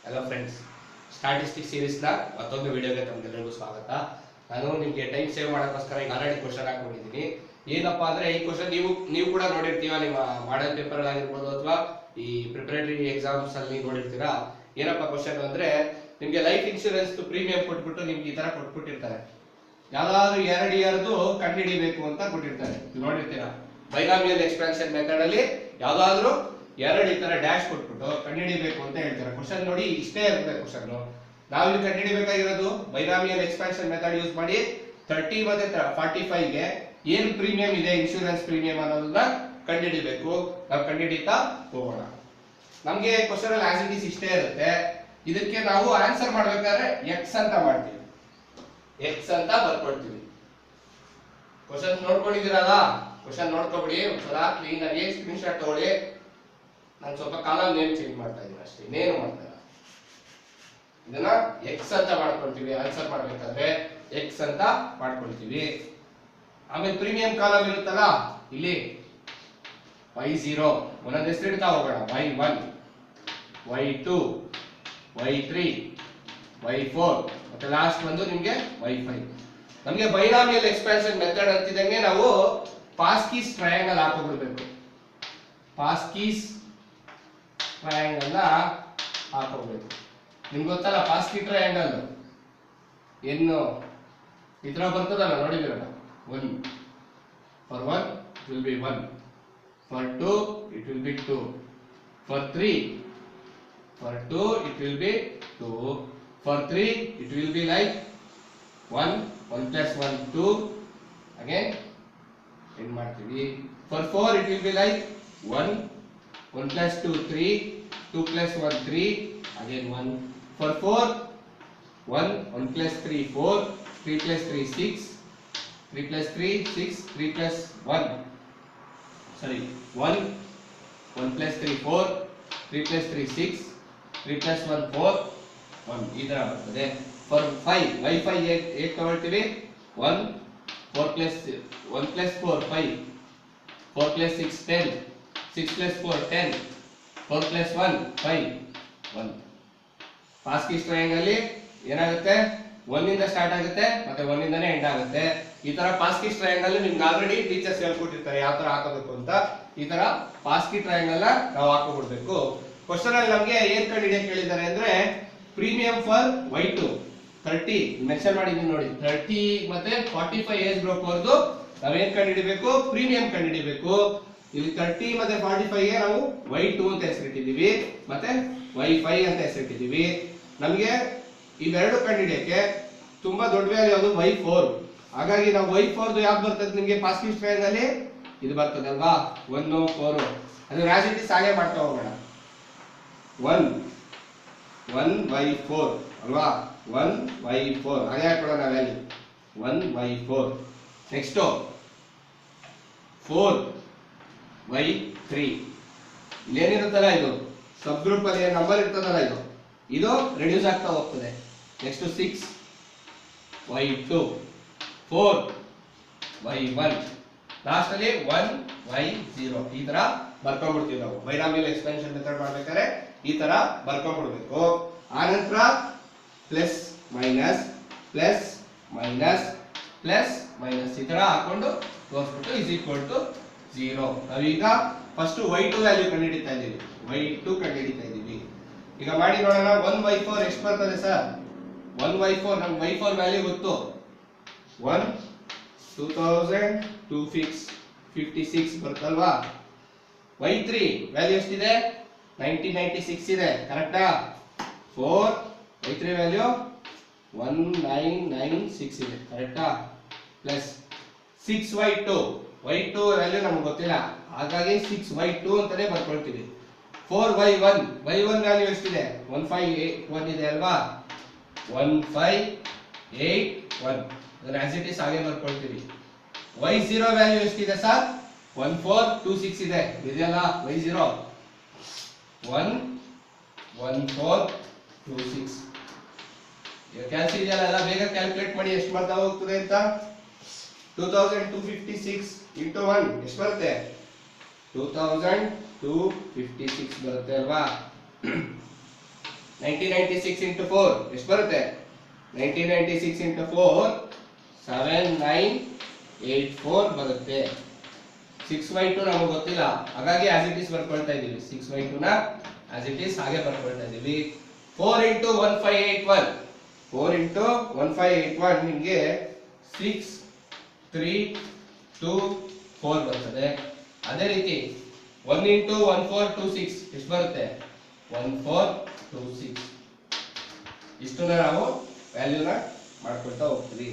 Hello friends, statistics ಸೀರೀಸ್ನ ಮತ್ತೊಂದು ವಿಡಿಯೋಗೆ ತಮಗೆಲ್ಲರಿಗೂ ಸ್ವಾಗತ. ನಾನು ನಿಮಗೆ ಟೈಮ್ ಸೇವ್ ಮಾಡೋಕ್ಕೋಸ್ಕರ ಈಗ ಆಲ್ರೆಡಿ ಕ್ವಶನ್ ಹಾಕೊಂಡಿದ್ದೀನಿ. ಏನಪ್ಪಾ ಅಂದ್ರೆ ಈ ಕ್ವಶನ್ ನೀವು ಕೂಡ ನೋಡಿರ್ತೀವ, ನಿಮ್ಮ ಮಾಡೆಲ್ ಪೇಪರ್ ಆಗಿರ್ಬೋದು ಅಥವಾ ಈ ಪ್ರಿಪರೇಟರಿ ಎಕ್ಸಾಮ್ಸ್ ಅಲ್ಲಿ ನೋಡಿರ್ತೀರಾ. ಏನಪ್ಪಾ ಕ್ವಶನ್ ಅಂದ್ರೆ, ನಿಮ್ಗೆ ಲೈಫ್ ಇನ್ಶೂರೆನ್ಸ್ ಪ್ರೀಮಿಯಂ ಕೊಟ್ಬಿಟ್ಟು ನಿಮ್ಗೆ ಈ ತರ ಕೊಟ್ಬಿಟ್ಟಿರ್ತಾರೆ. ಯಾವ್ದಾದ್ರು 2 ಇಯರ್ದು ಕಂಡುಹಿಡಿಬೇಕು ಅಂತ ಕೊಟ್ಟಿರ್ತಾರೆ, ನೋಡಿರ್ತೀರಾ. ಬೈನಾಮಿಯಲ್ ಎಕ್ಸ್ಪಾನ್ಷನ್ ಮೆಥಡ್ ಅಲ್ಲಿ ಯಾವ್ದಾದ್ರು 2 ಈ ತರ ಡ್ಯಾಶ್ ಕೊಟ್ಬಿಟ್ಟು ಕಂಡುಹಿಡಿಬೇಕು ಅಂತ ಹೇಳ್ತಾರೆ. ಕ್ವಶನ್ ನೋಡಿ, ಇಷ್ಟೇ ಇರುತ್ತೆ ಕ್ವಶನ್. ನಾವಿಲ್ಲಿ ಕಂಡುಹಿಡಿಬೇಕಾಗಿರೋದು ಬೈನಾಮಿಯಲ್ ಎಕ್ಸ್ಪಾನ್ಷನ್ ಮೆಥಡ್ ಯೂಸ್ ಮಾಡಿ 30 ಮತ್ತೆ 45 ಗೆ ಏನ್ ಪ್ರೀಮಿಯಂ ಇದೆ, ಇನ್ಶೂರೆನ್ಸ್ ಪ್ರೀಮಿಯಂ ಅನ್ನೋದನ್ನ ಕಂಡುಹಿಡಿಬೇಕು. ನಾವು ಕಂಡುಹಿಡಿತಾ ಹೋಗೋಣ. ನಮ್ಗೆ ಕ್ವಶನ್ ಅಲ್ಲಿ ಆಸ್ ಇಟ್ ಈಸ್ ಇಷ್ಟೇ ಇರುತ್ತೆ. ಇದಕ್ಕೆ ನಾವು ಆನ್ಸರ್ ಮಾಡ್ಬೇಕಾದ್ರೆ ಎಕ್ಸ್ ಅಂತ ಮಾಡ್ತೀವಿ, ಎಕ್ಸ್ ಅಂತ ಬರ್ಕೊಳ್ತೀವಿ. ಕ್ವಶನ್ ನೋಡ್ಕೊಂಡಿದ್ದೀರಲ್ಲ, ಕ್ವಶನ್ ನೋಡ್ಕೊಬಿಡಿ, ಒಂದ್ಸಲ ಕ್ಲೀನ್ ಆಗಿ ಸ್ಕ್ರೀನ್ ಶಾಟ್ ತಗೊಳ್ಳಿ. ನಾನು ಸ್ವಲ್ಪ ಕಾಲಮ್ ನೇಮ್ ಚೇಂಜ್ ಮಾಡ್ತಾ ಇದ್ದೀನಿ ಅಷ್ಟೇ, ಇನ್ನೇನು ಮಾಡ್ತಾ ಇಲ್ಲ. ಇದನ್ನ ಎಕ್ಸ್ ಅಂತ ಮಾಡ್ಕೊಳ್ತೀವಿ. ಆನ್ಸರ್ ಮಾಡ್ಬೇಕಾದ್ರೆ ಎಕ್ಸ್ ಅಂತ ಮಾಡ್ಕೊಳ್ತೀವಿ. ಆಮೇಲೆ ಪ್ರೀಮಿಯಂ ಕಾಲಮ್ ಇರುತ್ತಲ್ಲ, ಇಲ್ಲಿ y0 ಒಂದೊಂದು ಹೆಸರು ಇಡ್ತಾ ಹೋಗೋಣ. y1, y2, y3, y4 ಮತ್ತೆ ಲಾಸ್ಟ್ ಬಂದು ನಿಮ್ಗೆ y5. ನಮ್ಗೆ ಬೈನಾಮಿಯಲ್ ಎಕ್ಸ್ಪಾನ್ಷನ್ ಮೆಥಡ್ ಅಂತಿದಂಗೆ ನಾವು ಪಾಸ್ಕೀಸ್ ಟ್ರಯಾಂಗಲ್ ಹಾಕೋಬಿಡ್ಬೇಕು. ಪಾಸ್ಕೀಸ್ ಟ್ರಯಾಂಗಲ್ ಹಾಕೋಬೇಕು. ನಿಮ್ಗೆ ಗೊತ್ತಲ್ಲ ಪಾಸ್ಕಿ ಟ್ರಯಾಂಗಲ್ ಏನು ಈ ತರ ಬರ್ತದಲ್ಲ, ನೋಡಿದಿರಲ್ಲ. 1 for 1 it will be 1, for 2 it will be 2, for 3 it will be 2, for 3 it will be like 1 plus 1 2 again end ಮಾಡ್ತೀವಿ. for 4 it will be like 1 plus 2 3, 2 plus 1 3 again 1. for 4 1 plus 3 4, 3 plus 3 6, 3 plus 3 6, 3 plus 1 sorry 1 plus 3 4, 3 plus 3 6, 3 plus 1 4 1 ಈ ತರ ಬರ್ತದೆ. for 5 y5 ಹೇಗೆ ತಗೊಳ್ತೀವಿ? 1 4 plus 1 plus 4 5, 4 plus 6 10, 6 plus 4 10, 4 plus 1 5 1. ಪಾಸ್ಕೀಸ್ triangle ಅಲ್ಲಿ ಏನಾಗುತ್ತೆ, 1 ಇಂದ start ಆಗುತ್ತೆ ಮತ್ತೆ 1 ಇಂದಾನೆ ಎಂಡ್ ಆಗುತ್ತೆ. ಈ ತರ ಪಾಸ್ಕೀಸ್ ಟ್ರಯಾಂಗಲ್ ನಿಮ್ಗೆ ಆಲ್ರೆಡಿ ಟೀಚರ್ಸ್ ಹೇಳ್ಕೊಟ್ಟಿರ್ತಾರೆ ಯಾವ ತರ ಹಾಕಬೇಕು ಅಂತ. ಈ ತರ ಪಾಸ್ಕಿ ಟ್ರಯಾಂಗಲ್ ನಾವು ಹಾಕೋಬಿಡ್ಬೇಕು. ಕ್ವಶನ್ ಅಲ್ಲಿ ನಮ್ಗೆ ಏನ್ ಕಂಡುಹಿಡಿಯಕ್ಕೆ ಹೇಳಿದ್ದಾರೆ ಅಂದ್ರೆ, ಪ್ರೀಮಿಯಂ ಫಾರ್ y2 30 ಮೆನ್ಷನ್ ಮಾಡಿದೀನಿ ನೋಡಿ. 30 ಮತ್ತೆ 45 ಏಜ್ ಗ್ರೂಪ್ ಅವ್ರದ್ದು ನಾವೇನ್ ಕಂಡುಹಿಡಿಬೇಕು? ಪ್ರೀಮಿಯಂ ಕಂಡುಹಿಡಿಬೇಕು. ಇಲ್ಲಿ 30 ಮತ್ತೆ 45 ಗೆ ನಾವು y2 ಅಂತ ಹೆಸರಿಟ್ಟಿದೀವಿ, ಮತ್ತೆ y5 ಅಂತ ಹೆಸರಿಟ್ಟಿದೀವಿ. ನಮಗೆ ಇವೆರಡು ಕಂಡುಹಿಡಿಯಕ್ಕೆ ತುಂಬಾ ದೊಡ್ಡ ವ್ಯಾಲ್ಯೂ ಅದು y4. ಹಾಗಾಗಿ ನಾವು y4 ಯಾವ್ದು ಬರ್ತದೆ ನಿಮಗೆ ಪಾಸ್ಕೀಸ್ ಟ್ರಯಾಂಗಲ್ ಅಲ್ಲಿ? ಇದು ಬರ್ತದೆ ಅಲ್ವಾ, 1 4. ಅದು ಆಸ್ ಇಟ್ ಈಸ್ ಹಾಗೆ ಮಾಡ್ತಾ ಹೋಗೋಣ. 1y4 ಅಲ್ವಾ, 1y4 ಹಾಗೆ ಹಾಕೊಳ್ಳೋಣ ವ್ಯಾಲ್ಯೂ 1y4. Next 4y3. ಇಲ್ಲೇನಿರುತ್ತಲ್ಲ, ಇದು ಸಬ್ ಗ್ರೂಪ್ ಅಲ್ಲಿ ನಂಬರ್ ಇರ್ತದಲ್ಲ, ಇದು ರೆಡ್ಯೂಸ್ ಆಗ್ತಾ ಹೋಗ್ತದೆ. ನೆಕ್ಸ್ಟ್ 6y2, 4y1, ಲಾಸ್ಟ್ ಅಲ್ಲಿ 1y0. ಈ ತರ ಬರ್ಕೊಂಡ್ಬಿಡ್ತೀವಿ ನಾವು. ಬೈನಾಮಿಯಲ್ ಎಕ್ಸ್ಪಾನ್ಷನ್ ಮೆಥಡ್ ಮಾಡ್ಬೇಕಾದ್ರೆ ಈ ತರ ಬರ್ಕೊಂಡ್ಬಿಡ್ಬೇಕು. ಆನಂತರ plus minus plus minus plus minus ಈ ತರ ಹಾಕೊಂಡು ತೋರಿಸ್ಬಿಟ್ಟು ಇಸ್ ಈಕ್ವಲ್ ಟು 0. ನಾವೀಗ ಫಸ್ಟ್ y2 ವ್ಯಾಲ್ಯೂ ಕಂಡುಹಿಡಿತಾ ಇದ್ದೀವಿ. y2 ಕಂಡುಹಿಡಿತಾ ಇದ್ದೀವಿ. ಈಗ ಮಾಡಿ ನೋಡೋಣ. 1y4 ಎಷ್ಟು ಬರ್ತದೆ ಸರ್? 1y4 ನಮ್ಗೆ y4 ವ್ಯಾಲ್ಯೂ ಗೊತ್ತು. 1 2256 ಬರುತ್ತಲ್ವಾ. y3 ವ್ಯಾಲ್ಯೂ ಎಷ್ಟಿದೆ? 1996 ಇದೆ, ಕರೆಕ್ಟಾ? 4 y3 ವ್ಯಾಲ್ಯೂ 1996 ಇದೆ, ಕರೆಕ್ಟಾ? ಪ್ಲಸ್ 6y2 ವ್ಯಾಲ್ಯೂ ನಮ್ಗೆ ಗೊತ್ತಿಲ್ಲ, ಹಾಗಾಗಿ 6y2 ಅಂತಾನೆ ಬರ್ಕೊಳ್ತೀವಿ. 4y1 ವ್ಯಾಲ್ಯೂ ಎಷ್ಟಿದೆ? 1581 ಇದೆ ಅಲ್ವಾ, 1581 ಅದನ್ನ ಆಸ್ ಇಟ್ ಈಸ್ ಹಾಗೆ ಬರ್ಕೊಳ್ತೀವಿ. y0 ವ್ಯಾಲ್ಯೂ ಎಷ್ಟಿದೆ ಸರ್? 1426 ಇದೆ, ಇದೆಯಲ್ಲ y0 11426. ಕ್ಯಾಲ್ಸಿ ಇದೆಯಲ್ಲ, ಎಲ್ಲ ಬೇಗ ಕ್ಯಾಲ್ಕುಲೇಟ್ ಮಾಡಿ ಎಷ್ಟು ಬರ್ತಾ ಹೋಗ್ತದೆ ಅಂತ. 2256 into 1 ಎಷ್ಟು ಬರುತ್ತೆ? 2256 ಬರುತ್ತೆ ಅಲ್ವಾ. 1996 into 4 ಎಷ್ಟು ಬರುತ್ತೆ 1996 into 4 7984 ಬರುತ್ತೆ 6/2 ನಮಗೆ ಗೊತ್ತಿಲ್ಲ ಹಾಗಾಗಿ ಆಸ್ ಇಟ್ ಇಸ್ ಬರ್ಕೊಳ್ತಾ ಇದೀವಿ 6/2 ನ ಆಸ್ ಇಟ್ ಇಸ್ ಹಾಗೆ ಬರ್ಕೊಳ್ತಾ ಇದೀವಿ 4 into 1581 4 into 1581 ನಿಮಗೆ 6 3 2 4 ಬರ್ತದೆ ಅದೇ ರೀತಿ 1 into 1426 ಎಷ್ಟು ಬರುತ್ತೆ 1426 ಇಷ್ಟನ್ನ ನಾವು ವ್ಯಾಲ್ಯೂನ ಮಾಡ್ಕೊಳ್ತಾ ಹೋಗ್ತೀವಿ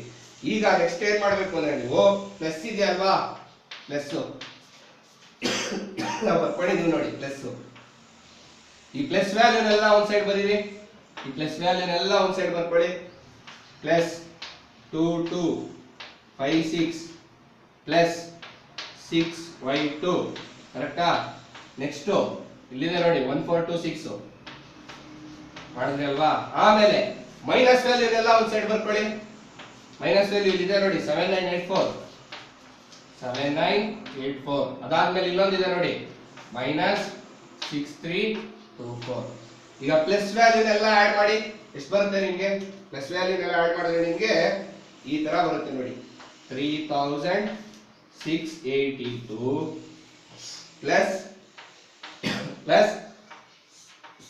ಈಗ ನೆಕ್ಸ್ಟ್ ಏನ್ ಮಾಡಬೇಕು ಅಂದ್ರೆ ನೀವು ಪ್ಲಸ್ ಇದೆಯಲ್ವಾ ಪ್ಲಸ್ ನಾವು ಬರ್ಕೊಂಡಿದೀವಿ ನೋಡಿ ಪ್ಲಸ್ ಈ ಪ್ಲಸ್ ವ್ಯಾಲ್ಯೂನೆಲ್ಲ ಒಂದ್ ಸೈಡ್ ಬರೀರಿ ಈ ಪ್ಲಸ್ ವ್ಯಾಲ್ಯೂನೆಲ್ಲ ಒಂದ್ ಸೈಡ್ ಬರ್ಕೊಳ್ಳಿ ಪ್ಲಸ್ 2256 ಪ್ಲಸ್ 6y2 ಕರೆಕ್ಟಾ ನೆಕ್ಸ್ಟ್ ಇಲ್ಲಿದೆ ನೋಡಿ 1426 ಮಾಡಿದ್ರಿ ಅಲ್ವಾ ಆಮೇಲೆ ಮೈನಸ್ ವ್ಯಾಲ್ಯೂನೆಲ್ಲ ಒಂದ್ ಸೈಡ್ ಬರ್ಕೊಳ್ಳಿ ಮೈನಸ್ ವ್ಯಾಲ್ಯೂ ಇಲ್ಲಿದೆ ನೋಡಿ 7984 ಅದಾದ್ಮೇಲೆ ಇನ್ನೊಂದಿದೆ ನೋಡಿ ಮೈನಸ್ 6324 ಈಗ ಪ್ಲಸ್ ವ್ಯಾಲ್ಯೂನೆಲ್ಲ ಆಡ್ ಮಾಡಿ ಎಷ್ಟು ಬರುತ್ತೆ ನಿಮ್ಗೆ ಪ್ಲಸ್ ವ್ಯಾಲ್ಯೂನೆಲ್ಲ ಆಡ್ ಮಾಡಿದ್ರೆ ನಿಮ್ಗೆ ಈ ತರ ಬರುತ್ತೆ ನೋಡಿ 3682 plus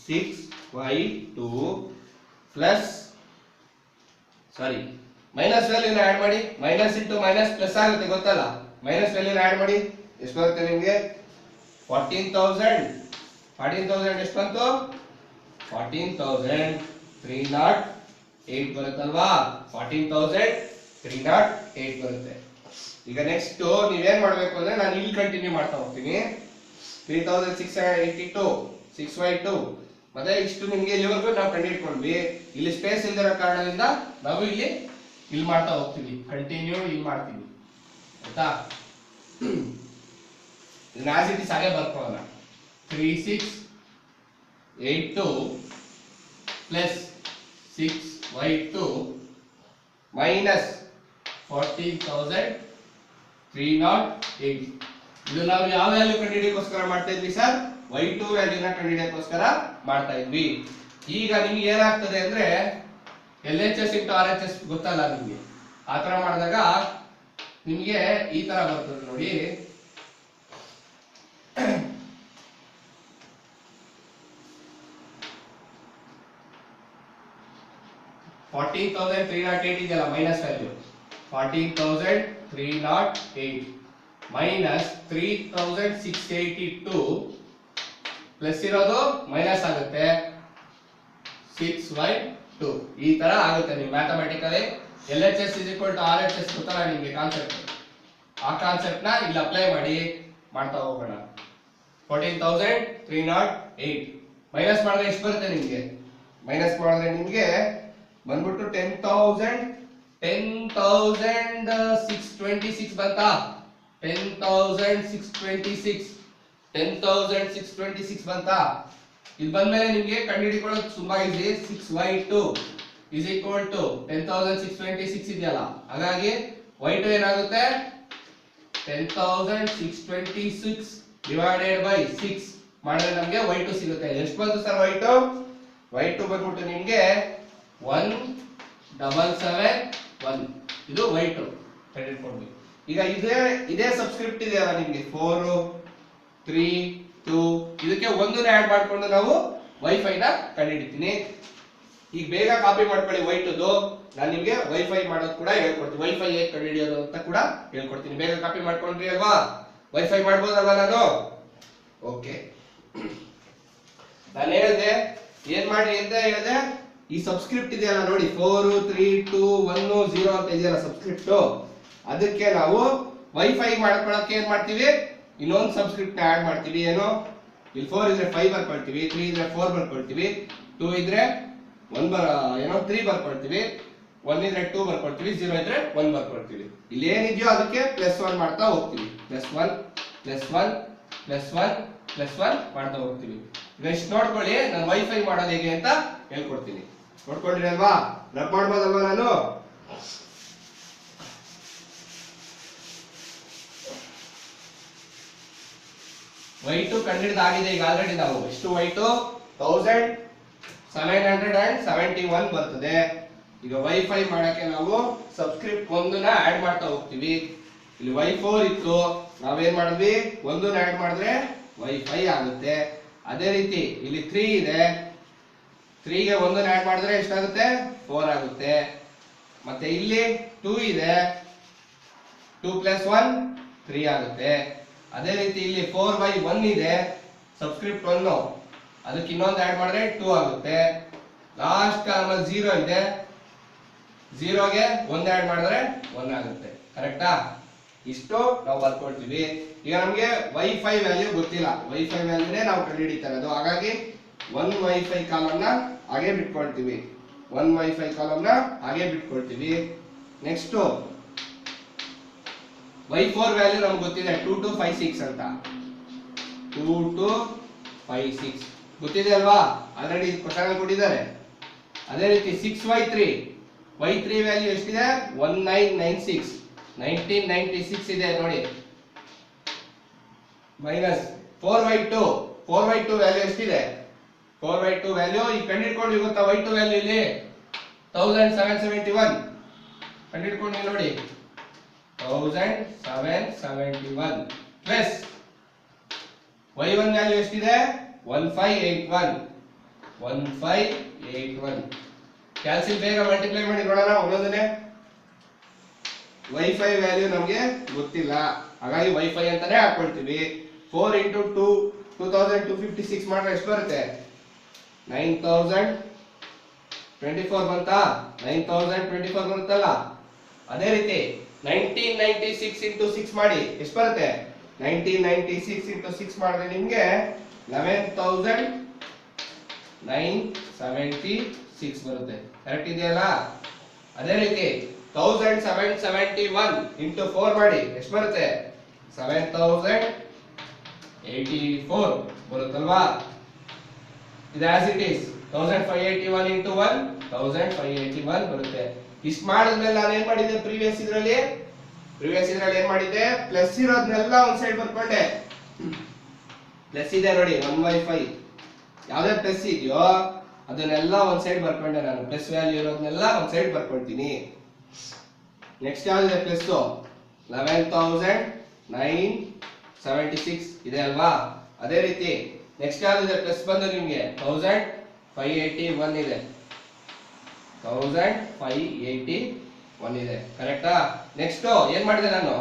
6y2 plus sorry minus ವ್ಯಾಲ್ಯೂನ ಆಡ್ ಮಾಡಿ ಮೈನಸ್ ಇಂಟು ಮೈನಸ್ ಪ್ಲಸ್ ಆಗುತ್ತೆ ಗೊತ್ತಲ್ಲ ಮೈನಸ್ ವ್ಯಾಲ್ಯೂನ ಆಡ್ ಮಾಡಿ ಎಷ್ಟು ಬರುತ್ತೆ ನಿಮಗೆ 14000 ಎಷ್ಟು ಬಂತು 14308 ಬರುತ್ತಲ್ವಾ 14308 ಬರುತ್ತೆ ಈಗ ನೆಕ್ಸ್ಟ್ ನೀವೇನ್ ಮಾಡ್ಬೇಕು ಅಂದ್ರೆ ನಾನು ಇಲ್ಲಿ ಕಂಟಿನ್ಯೂ ಮಾಡ್ತಾ ಹೋಗ್ತೀನಿ 3682 6y2 ಮತ್ತೆ ಇಷ್ಟು ನಿಮ್ಗೆ ಇಲ್ಲಿವರೆಗೂ ನಾವು ಕಂಡುಹಿಡ್ಕೊಂಡ್ವಿ ಇಲ್ಲಿ ಸ್ಪೇಸ್ ಇಲ್ದಿರೋ ಕಾರಣದಿಂದ ನಾವು ಇಲ್ಲಿ ಮಾಡ್ತಾ ಹೋಗ್ತೀವಿ ಕಂಟಿನ್ಯೂ ಇಲ್ಲಿ ಮಾಡ್ತೀವಿ ಆಯ್ತಾ ಇದನ್ನ ಆಸ್ ಇಟ್ ಇಸ್ ಹಾಗೆ ಬರ್ಕೊಳ್ಳೋಣ 3682 ಪ್ಲಸ್ 6y2 ಮೈನಸ್ 14308 ಇದು ನಾವು ಯಾವ ವ್ಯಾಲ್ಯೂ ಕಂಡುಹಿಡಿಯೋಕ್ಕೋಸ್ಕರ ಮಾಡ್ತಾ ಇದ್ವಿ ಸರ್ y2 ವ್ಯಾಲ್ಯೂನ ಕಂಡುಹಿಡಿಯೋಕ್ಕೋಸ್ಕರ ಮಾಡ್ತಾ ಇದ್ವಿ ಈಗ ನಿಮ್ಗೆ ಏನಾಗ್ತದೆ ಅಂದ್ರೆ LHS into RHS ಗೊತ್ತಲ್ಲ ನಿಮ್ಗೆ ಆ ತರ ಮಾಡಿದಾಗ ನಿಮ್ಗೆ ಈ ತರ ಬರ್ತದೆ ನೋಡಿ 14308 ಇದೆಯಲ್ಲ ಮೈನಸ್ ವ್ಯಾಲ್ಯೂ 14308 ಮೈನಸ್ 3682 ಪ್ಲಸ್ ಇರೋದು ಮೈನಸ್ ಆಗುತ್ತೆ 6y2 ಈ ತರ ಆಗುತ್ತೆ ನೀವು mathematically LHS is equal to RHS ಗೊತ್ತಲ್ಲ ನಿಮಗೆ ಕಾನ್ಸೆಪ್ಟ್ ಆ ಕಾನ್ಸೆಪ್ಟ್ ನ ಇಲ್ಲಿ ಅಪ್ಲೈ ಮಾಡಿ ಮಾಡ್ತಾ ಹೋಗೋಣ 14308 ಮೈನಸ್ ಮಾಡಿದ್ರೆ ಎಷ್ಟು ಬರುತ್ತೆ ನಿಮಗೆ ಮೈನಸ್ ಮಾಡಿದ್ರೆ ನಿಮಗೆ ಬಂದ್ಬಿಟ್ಟು 10626 ಬಂತಾ 10626 ಬಂತಾ ಇದು ಬಂದ್ಮೇಲೆ ನಿಮಗೆ ಕಂಡುಹಿಡಿಕೊಳ್ಳೋದು ತುಂಬಾ easy 6y2 is equal to 10626 ಇದೆಯಲ್ಲ ಹಾಗಾಗಿ y2 ಏನಾಗುತ್ತೆ 10626 divided by 6 ಮಾಡಿದ್ರೆ ನಮಗೆ y2 ಸಿಗುತ್ತೆ ಎಷ್ಟು ಬಂತು ಸರ್ y2 ಬಂದ್ಬಿಟ್ಟು ನಿಮಗೆ 1771 ಇದು y2 ಕಂಡುಹಿಡ್ಕೊಂಡ್ವಿ ಈಗ ಇದೇ ಸಬ್ಸ್ಕ್ರಿಪ್ಟ್ ಇದೆಯಲ್ಲ ನಿಮಗೆ 4 3 2 ಇದಕ್ಕೆ ಒಂದನ್ನ ಆಡ್ ಮಾಡ್ಕೊಂಡು ನಾವು ವೈಫೈ ನ ಕಂಡುಹಿಡಿತೀನಿ ಈಗ ಬೇಗ ಕಾಪಿ ಮಾಡ್ಕೊಳ್ಳಿ y2ದು ನಾನು ನಿಮಗೆ ವೈಫೈ ಮಾಡೋದು ಕೂಡ ಹೇಳ್ಕೊಡ್ತೀನಿ ವೈಫೈ ಹೇಗೆ ಕಂಡುಹಿಡಿಯೋದು ಅಂತ ಕೂಡ ಹೇಳ್ಕೊಡ್ತೀನಿ ಬೇಗ ಕಾಪಿ ಮಾಡ್ಕೊಂಡ್ರಿ ಅಲ್ವಾ ವೈಫೈ ಮಾಡ್ಬೋದಲ್ವಾ ನಾನು ಓಕೆ ನಾನು ಹೇಳಿದೆ ಏನ್ ಮಾಡಿ ಅಂತ ಹೇಳಿದೆ ಈ ಸಬ್ಸ್ಕ್ರಿಪ್ಟ್ ಇದೆಯಲ್ಲ ನೋಡಿ 4 3 2 1 0 ಅಂತ ಇದೆಯಲ್ಲ ಸಬ್ಸ್ಕ್ರಿಪ್ಟ್ ಅದಕ್ಕೆ ನಾವು ವೈಫೈ ಮಾಡ್ಕೊಳ್ಳೋಕೆ ಏನ್ ಮಾಡ್ತೀವಿ ಇನ್ನೊಂದು ಸಬ್ಸ್ಕ್ರಿಪ್ಟ್ ನ ಆಡ್ ಮಾಡ್ತೀವಿ ಏನು ಇಲ್ಲಿ 4 ಇದ್ರೆ 5 ಬರ್ಕೊಳ್ತೀವಿ 3 ಇದ್ರೆ 4 ಬರ್ಕೊಳ್ತೀವಿ 2 ಇದ್ರೆ 3 ಬರ್ಕೊಳ್ತೀವಿ 1 ಇದ್ರೆ 2 ಬರ್ಕೊಳ್ತೀವಿ 0 ಇದ್ರೆ 1 ಬರ್ಕೊಳ್ತೀವಿ ಇಲ್ಲಿ ಏನಿದೆಯೋ ಅದಕ್ಕೆ +1 ಮಾಡ್ತಾ ಹೋಗ್ತೀವಿ +1 ಮಾಡ್ತಾ ಹೋಗ್ತೀವಿ ನೆಕ್ಸ್ಟ್ ನೋಡ್ಕೊಳ್ಳಿ ನಾನು ವೈಫೈ ಮಾಡೋದು ಹೇಗೆ ಅಂತ ಹೇಳ್ಕೊಡ್ತೀನಿ ನೋಡ್ಕೊಂಡ್ರಿ ಅಲ್ವಾ ರಬ್ ಮಾಡ್ಬೋದಲ್ವಾ ನಾನು y2 ಕಂಡುಹಿಡಿದಾಗಿದೆ ಈಗ ಆಲ್ರೆಡಿ ನಾವು ಎಷ್ಟು y2 1000 771 ಬರ್ತದೆ. ಈಗ ವೈಫೈ ಮಾಡಕ್ಕೆ ನಾವು ಸಬ್ಸ್ಕ್ರಿಪ್ಟ್ ಒಂದನ್ನ ಆಡ್ ಮಾಡ್ತಾ ಹೋಗ್ತೀವಿ. ಇಲ್ಲಿ ವೈ4 ಇತ್ತು, ನಾವೇನ್ ಮಾಡಿದ್ವಿ, ಒಂದನ್ನ ಆಡ್ ಮಾಡಿದ್ರೆ ವೈ5 ಆಗುತ್ತೆ. ಅದೇ ರೀತಿ ಇಲ್ಲಿ 3 ಇದೆ, 3 ಗೆ ಒಂದನ್ನ ಆಡ್ ಮಾಡಿದ್ರೆ ಎಷ್ಟಾಗುತ್ತೆ, 4 ಆಗುತ್ತೆ. ಮತ್ತೆ ಇಲ್ಲಿ 2 ಇದೆ, 2 + 1 3 ಆಗುತ್ತೆ. ಅದೇ ರೀತಿ ಇಲ್ಲಿ 4/1 ಇದೆ, ಸಬ್ಸ್ಕ್ರಿಪ್ಟ್ 1, ಅದಕ್ಕೆ ಇನ್ನೊಂದು ಆಡ್ ಮಾಡಿದ್ರೆ 2 ಆಗುತ್ತೆ. ಲಾಸ್ಟ್ ಕಾಲಮಲ್ಲಿ 0 ಇದೆ, 0ಗೆ 1 ಆಡ್ ಮಾಡಿದ್ರೆ 1 ಆಗುತ್ತೆ. ಕರೆಕ್ಟಾ? ಇಷ್ಟು ನಾವು ಬರ್ಕೊಳ್ತೀವಿ. ಈಗ ನಮಗೆ ವೈ5 ವ್ಯಾಲ್ಯೂ ಗೊತ್ತಿಲ್ಲ, ವೈ5 ವ್ಯಾಲ್ಯೂನೇ ನಾವು ಕಂಡುಹಿಡಿತಾ ಇರೋದು. ಹಾಗಾಗಿ 1 ವೈ5 ಕಾಲಮ್ನ ಹಾಗೆ ಬಿಟ್ಕೊಳ್ತೀವಿ, 1 ವೈ5 ಕಾಲಮ್ನ ಹಾಗೆ ಬಿಟ್ಕೊಳ್ತೀವಿ. ನೆಕ್ಸ್ಟ್ ವೈ4 ವ್ಯಾಲ್ಯೂ ನಮ್ಗೆ ಗೊತ್ತಿದೆ 2256 ಅಂತ, 2256 ಗೊತ್ತಿದೆ ಅಲ್ವಾ, ಆಲ್ರೆಡಿ ಕ್ವಶನ್ ಕೊಟ್ಟಿದ್ದಾರೆ. ಅದೇ ರೀತಿ 6y3, y3 ವ್ಯಾಲ್ಯೂ ಎಷ್ಟಿದೆ, 1996, 1996 ಇದೆ ನೋಡಿ. ಮೈನಸ್ 4y2, 4y2 ವ್ಯಾಲ್ಯೂ ಎಷ್ಟಿದೆ, 4y2 ವ್ಯಾಲ್ಯೂ ಈಗ ಕಂಡುಹಿಡ್ಕೊಂಡು ಗೊತ್ತಾ, y2 ವ್ಯಾಲ್ಯೂ ಇಲ್ಲಿ 1771 ಕಂಡುಹಿಡ್ಕೊಂಡು ನೋಡಿ, 1771 ಪ್ಲಸ್ y1 ವ್ಯಾಲ್ಯೂ ಎಷ್ಟಿದೆ, 1581, 1581. ಕ್ಯಾಲ್ಸಿಯಂ ಬೇಗ ಮಲ್ಟಿಪ್ಲೈ ಮಾಡಿ ನೋಡೋಣ ಒಂದೊಂದನೇ. ವೈ5 ವ್ಯಾಲ್ಯೂ ನಮಗೆ ಗೊತ್ತಿಲ್ಲ, ಹಾಗಾಗಿ ವೈ5 ಅಂತಾನೆ ಹಾಕೊಳ್ತೀವಿ. 4 × 2 2256 ಮಾಡಿದ್ರೆ ಎಷ್ಟು ಬರುತ್ತೆ, 9024 ಬಂತಾ, 9024 ಬರುತ್ತಲ್ಲ. ಅದೇ ರೀತಿ 1996 × 6 ಮಾಡಿ ಎಷ್ಟು ಬರುತ್ತೆ, 1996 × 6 ಮಾಡಿದ್ರೆ ನಿಮಗೆ 11976 ಬರುತ್ತೆ. ಕರೆಕ್ಟ್ ಇದೆಯಲ್ಲ? ಅದೇ ರೀತಿ 1771 × 4 ಮಾಡಿ ಎಷ್ಟು ಬರುತ್ತೆ, 7084 ಬರುತ್ತಲ್ವಾ. ಇದು ಆಸ್ ಇಟ್ ಈಸ್ 1581 × 1 1581 ಬರುತ್ತೆ. ಇಷ್ಟು ಮಾಡಿದ್ಮೇಲೆ ನಾನು ಏನ್ ಮಾಡಿದ್ದೆ, ಪ್ರೀವಿಯಸ್ ಇದ್ರಲ್ಲಿ ಏನ್ ಮಾಡಿದ್ದೆ, ಪ್ಲಸ್ ಇರೋದನ್ನೆಲ್ಲ ಒಂದ್ ಸೈಡ್ ಬರ್ಕೊಂಡೆ. ಪ್ಲಸ್ ಇದೆ ನೋಡಿ 1/5, ಯಾವ್ದೇ ಪ್ಲಸ್ ಇದೆಯೋ ಅದನ್ನೆಲ್ಲ ಒಂದ್ ಸೈಡ್ ಬರ್ಕೊಂಡೆ ನಾನು. ಪ್ಲಸ್ ವ್ಯಾಲ್ಯೂ ಇರೋದನ್ನೆಲ್ಲ ಒಂದ್ ಸೈಡ್ ಬರ್ಕೊಳ್ತೀನಿ. ನೆಕ್ಸ್ಟ್ ಯಾವ್ದಿದೆ ಪ್ಲಸ್, 11976 ಇದೆ ಅಲ್ವಾ. ಅದೇ ರೀತಿ ನೆಕ್ಸ್ಟ್ ಯಾವ್ದಿದೆ ಪ್ಲಸ್ ಬಂದು ನಿಮ್ಗೆ 1581 ಇದೆ, 1581 ಇದೆ. ಕರೆಕ್ಟಾ? ನೆಕ್ಸ್ಟ್ ಏನ್ ಮಾಡಿದೆ ನಾನು,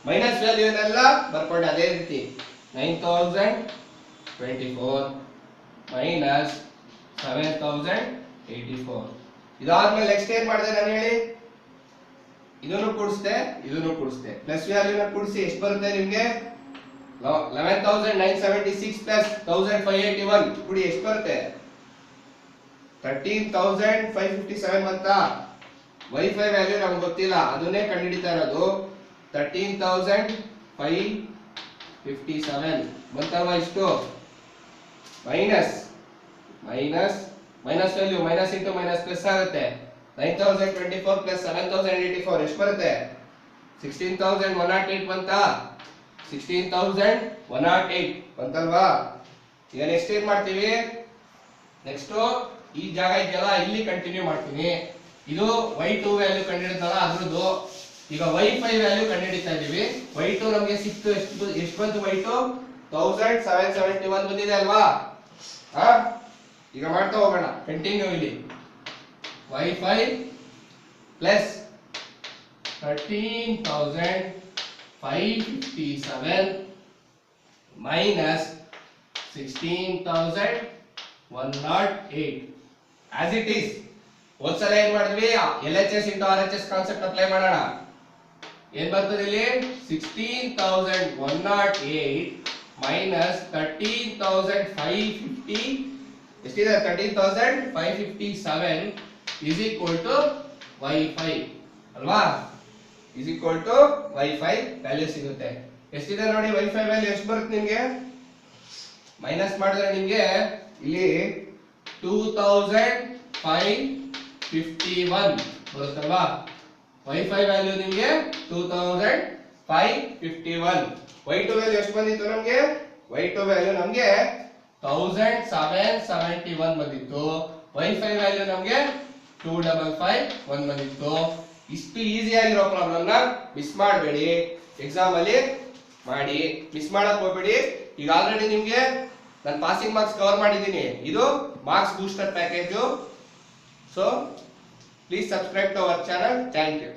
ಮೈನಸ್ ವ್ಯಾಲ್ಯೂನೆಲ್ಲ ಬರ್ಕೊಂಡೆ. ಅದೇ ರೀತಿ 9024 ಮೈನಸ್ 7084. ಇದಾದ್ಮೇಲೆ ನೆಕ್ಸ್ಟ್ ಏನ್ ಮಾಡಿದೆ ನಾನು ಹೇಳಿ, ಇದನ್ನು ಕೂಡಿಸ್ದೆ, ಪ್ಲಸ್ ವ್ಯಾಲ್ಯೂನ ಕೂಡಿಸಿ ಎಷ್ಟು ಬರುತ್ತೆ ನಿಮ್ಗೆ, 11976 ಪ್ಲಸ್ 1581 ಕೂಡಿ ಎಷ್ಟು ಬರುತ್ತೆ, 13557 ಅಂತ. ವೈ5 ವ್ಯಾಲ್ಯೂ ನಮ್ಗೆ ಗೊತ್ತಿಲ್ಲ, ಅದನ್ನೇ ಕಂಡುಹಿಡಿತಾ ಇರೋದು. 13557 ಬಂತಲ್ವಾ ಇಷ್ಟು. Minus value minus into minus plus ಆಗುತ್ತೆ. 9024 ಪ್ಲಸ್ 7084 ಎಷ್ಟು ಬರುತ್ತೆ, 16108 ಬಂತಾ, 16108 ಬಂತಲ್ವಾ. ಈಗ ನೆಕ್ಸ್ಟ್ ಏನ್ ಮಾಡ್ತೀವಿ, ನೆಕ್ಸ್ಟ್ ಈ ಜಾಗ ಇದೆಯಲ್ಲ ಇಲ್ಲಿ ಕಂಟಿನ್ಯೂ ಮಾಡ್ತೀನಿ. ಇದು y2 ವ್ಯಾಲ್ಯೂ ಕಂಡುಹಿಡಿದ್ನಲ್ಲ ಅದ್ರದ್ದು. ಈಗ y5 ವ್ಯಾಲ್ಯೂ ಕಂಡುಹಿಡಿತಾ ಇದೀವಿ. y2 ನಮಗೆ ಸಿಕ್ತು, ಎಷ್ಟು ಬಂತು, y2 1771 ಬಂದಿದೆ ಅಲ್ವಾ. ಈಗ ಮಾಡ್ತಾ ಹೋಗೋಣ ಕಂಟಿನ್ಯೂ. ಇಲ್ಲಿ y5 plus 13557 minus 16108 as it is. ಒಂದ್ಸಲ ಏನ್ ಮಾಡಿದ್ವಿ, LHS × RHS ಕಾನ್ಸೆಪ್ಟ್ ಅಪ್ಲೈ ಮಾಡೋಣ. ಏನ್ ಬರ್ತದೆ ಇಲ್ಲಿ, 16108 ಮೈನಸ್ 13550 ಎಷ್ಟಿದೆ, 13557 is equal to y5 ಅಲ್ವಾ, is equal to y5 value ಸಿಗುತ್ತೆ. ಎಷ್ಟಿದೆ ನೋಡಿ y5 ವ್ಯಾಲ್ಯೂ ಎಷ್ಟು ಬರುತ್ತೆ ನಿಮ್ಗೆ, ಮೈನಸ್ ಮಾಡಿದ್ರೆ ನಿಮ್ಗೆ ಇಲ್ಲಿ 2551 ಬರುತ್ತಲ್ವಾ. y5 ವ್ಯಾಲ್ಯೂ ನಿಮ್ಗೆ 2551. y2 ವ್ಯಾಲ್ಯೂ ಎಷ್ಟು ಬಂದಿತ್ತು ನಮ್ಗೆ, y2 ವ್ಯಾಲ್ಯೂ ನಮ್ಗೆ 1771 ಬಂದಿತ್ತು. ವೈಫೈ ವ್ಯಾಲ್ಯೂ ನಮಗೆ 2551 ಬಂದಿತ್ತು. ಇಷ್ಟು ಈಸಿ ಆಗಿರೋ ಪ್ರಾಬ್ಲಮ್ ನ ಮಿಸ್ ಮಾಡಬೇಡಿ, ಎಕ್ಸಾಮ್ ಅಲ್ಲಿ ಮಾಡಿ, ಮಿಸ್ ಮಾಡಕ್ ಹೋಗ್ಬೇಡಿ. ಈಗ ಆಲ್ರೆಡಿ ನಿಮ್ಗೆ ನಾನು ಪಾಸಿಂಗ್ ಮಾರ್ಕ್ಸ್ ಕವರ್ ಮಾಡಿದ್ದೀನಿ. ಇದು marks booster package. So please subscribe to our channel. Thank you.